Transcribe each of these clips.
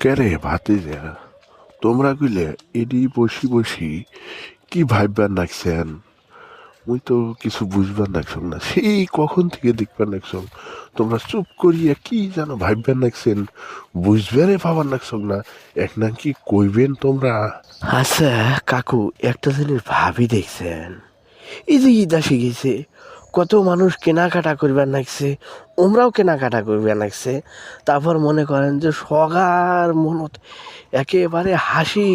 কেরে ভাতিজা, তোমরা কইলে এডি বসি বসি কি ভাববার নাকছেন? মুই তো কিছু বুঝবার নাকছং না, সেই কখন থেকে দেখবার নাকছং তোমরা চুপ করিয়া কি যেন ভাববার নাকছেন, বুঝবারে পাবার নাকছং না। এক না কি কইবেন তোমরা? আচ্ছা কাকু, একটা জিনিস ভাবি দেখছেন, এই যে ঈদ আসি গেছে, কত মানুষ কেনাকাটা করবার লাগছে, ওমরাও কেনাকাটা করবার লাগছে। তারপর মনে করেন যে সগার মনত একেবারে হাসি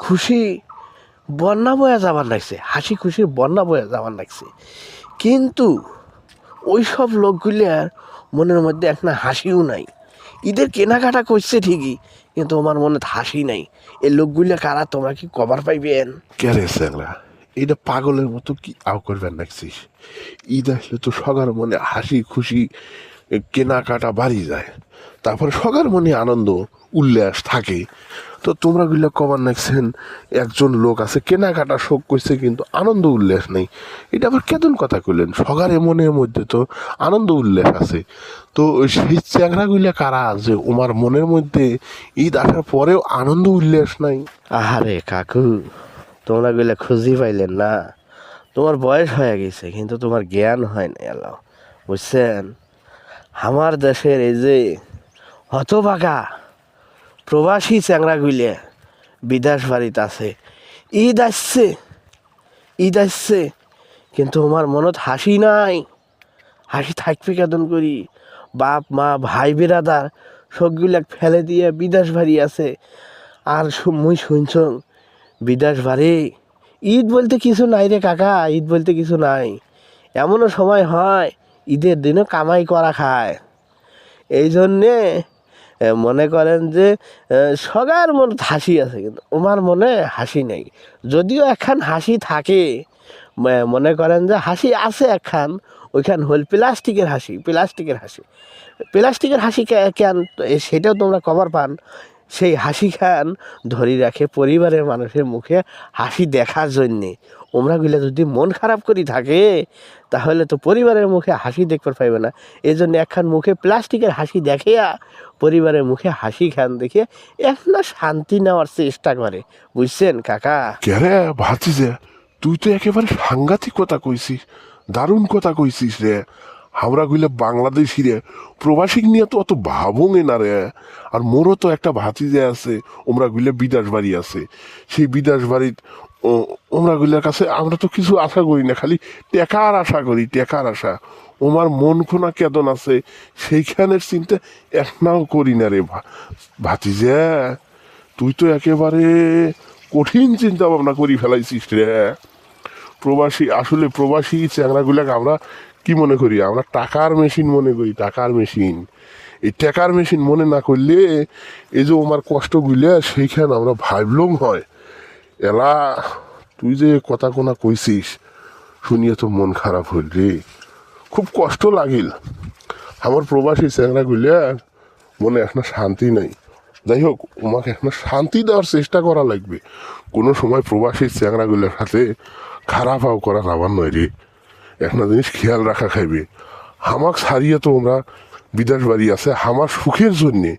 খুশি বন্যা বয়ে যাবার লাগছে, হাসি খুশির বন্যা বয়ে যাবার লাগছে। কিন্তু ওই সব লোকগুলির মনের মধ্যে একটা হাসিও নাই। ঈদের কেনাকাটা করছে ঠিকই, কিন্তু আমার মনে হাসি নাই। এই লোকগুলো কারা, তোমরা কি কভার পাইবেন? কেরে স্যাংরা, এটা পাগলের মতো কি আও করবার নাকছিস? ঈদ আসলে তো সবার মনে হাসি খুশি কেনাকাটা বাড়ি যায়, তারপরে সবার মনে আনন্দ উল্লাস থাকে। তো তোমরা গুলা কবার নাকছেন একজন লোক আছে কেনাকাটা শোক করছে কিন্তু আনন্দ উল্লাস নেই। এটা আবার কেমন কথা কইলেন? সবার মনের মধ্যে তো আনন্দ উল্লাস আছে। তো সেই চ্যাংরাগুলা কারা আছে ওমার মনের মধ্যে ঈদ আসার পরেও আনন্দ উল্লাস নাই? আহারে কাকু, তোমরা গুলা খুঁজি পাইলেন না। তোমার বয়স হয়ে গেছে কিন্তু তোমার জ্ঞান হয় না এলো, বুঝছেন? আমার দেশের এই যে হতভাগা প্রবাসী চ্যাংরাগুলে বিদেশ বাড়িতে আছে, ঈদ আসছে, ঈদ আসছে, কিন্তু আমার মনত হাসি নাই। হাসি থাকবে কেতন করি? বাপ মা ভাই বেরাদার সবগুলাক ফেলে দিয়ে বিদেশ বাড়ি আছে। আর মুই শুনছং বিদেশ বাড়ি ঈদ বলতে কিছু নাই রে কাকা, ঈদ বলতে কিছু নাই। এমনও সময় হয় ঈদের দিনও কামাই করা খায়। এই জন্যে মনে করেন যে সবার মনে হাসি আছে, কিন্তু ওমার মনে হাসি নেই। যদিও একখান হাসি থাকে, মনে করেন যে হাসি আছে একখান, ওইখান হল প্লাস্টিকের হাসি। প্লাস্টিকের হাসি, প্লাস্টিকের হাসি কেন সেটাও তোমরা কভার পান। সেই হাসি খান ধরি রাখে পরিবারের মানুষের মুখে হাসি দেখার জন্যে। ওমরাগুলো যদি মন খারাপ করি থাকে, তাহলে তো পরিবারের মুখে হাসি দেখতে পাইবে না। এই জন্য একখান মুখে প্লাস্টিকের হাসি দেখিয়া পরিবারের মুখে হাসি খান দেখে একটা শান্তি নেওয়ার চেষ্টা করে, বুঝছেন কাকা? কেরে ভাতিজা, তুই তো একেবারে সাংঘাতিক কথা কইছিস, দারুণ কথা কইছিস রে। আমরা গুলো বাংলাদেশি রে, প্রবাসী নিয়ে তো অত ভাবঙে না রে। আর মোরও তো একটা ভাতিজা আছে, ওমরা গুলো বিদেশ বাড়ি আছে। সেই বিদেশ বাড়ির ওমরা গুলার কাছে আমরা তো কিছু আশা করি না, খালি টেকার আশা করি, টেকার আশা। ওমার মন খোনা কেদন আছে সেইখানের চিন্তা একনাও করি না রে ভাতিজা। তুই তো একেবারে কঠিন চিন্তা ভাবনা করি ফেলাইছিস রে। প্রবাসী, আসলে প্রবাসী চ্যাংরাগুলাকে আমরা কি মনে করি? আমরা টাকার মেশিন মনে করি, টাকার মেশিন। এই টাকার মেশিন মনে না করলে এই যে আমার কষ্টগুলো সেইখানে আমরা ভাবলং হয়। এলা তুই যে কথা কোনা কইছিস শুনিয়ে তো মন খারাপ হইল রে, খুব কষ্ট লাগিল। আমার প্রবাসী চ্যাংরাগুলার মনে এখন শান্তি নাই। যাই হোক, ওমাকে এখন শান্তি দেওয়ার চেষ্টা করা লাগবে। কোনো সময় প্রবাসী চ্যাংরাগুলোর সাথে খারাপ আও করা আবার নয় রে। একটা জিনিস খেয়াল রাখা খাইবে, হামাক ছাড়িয়ে তো ওমরা বিদেশ বাড়ি আছে আমার সুখের জন্যে।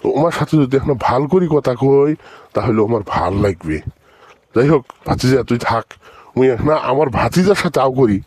তো ওমার সাথে যদি এখন ভাল করি কথা কই, তাহলে আমার ভাল লাগবে। যাই হোক ভাতিজা, তুই থাক, মুই এখন আমার ভাতিজার সাথে আও করি।